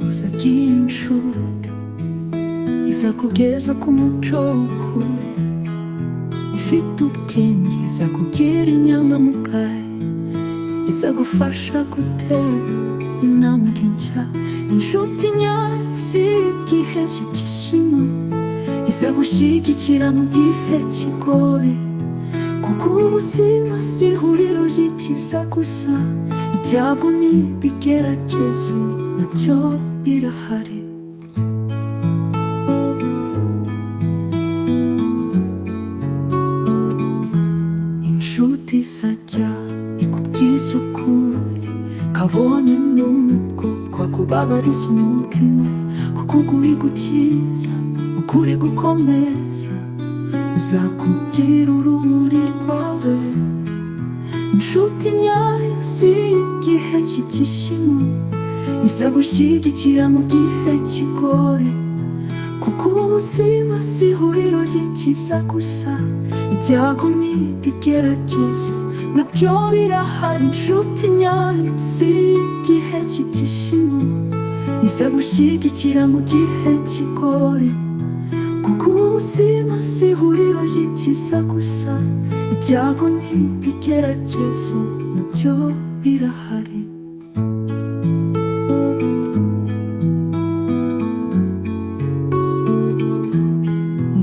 uzagira inshuti izakugeza ku muco w'ukuri, ifite ubwenge izakubwira inyangamugayo, izagufasha gutera intambwe nshya. Inshuti nyayo si igihe cy'ibyishimo, izagushyigikira mu gihe kigoye, kuko ubuzima si ihuriro ry'ibyiza gusa, ibyago n'ibigeragezo nabyo birahari. Inshuti izajya ikubwiza ukuri kabone nubwo twakubabariza umutima, kuko ukuri gukiza, ukuri gukomeza, uzakugira urumuri rwawe. Inshuti nyayo si igihe cy'ibyishimo, izagushyigikira mu gihe kigoye, kuko ubuzima si ihuriro ry'ibyiza gusa, ibyago n'ibigeragezo nabyo birahari. Inshuti nyayo si igihe cy'ibyishimo, izagushyigikira mu gihe kigoye, kuko ubuzima si ihuriro ry'ibyiza gusa, ibyago n'ibigeragezo nabyo birahari.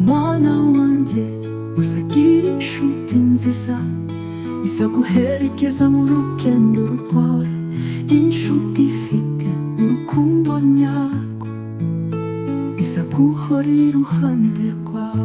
Mwana wanjye uzagira inshuti nziza, izaguherekeza mu rugendo rwawe, inshuti ifite urukundo nyarwo, izaguhora iruhande rwawe.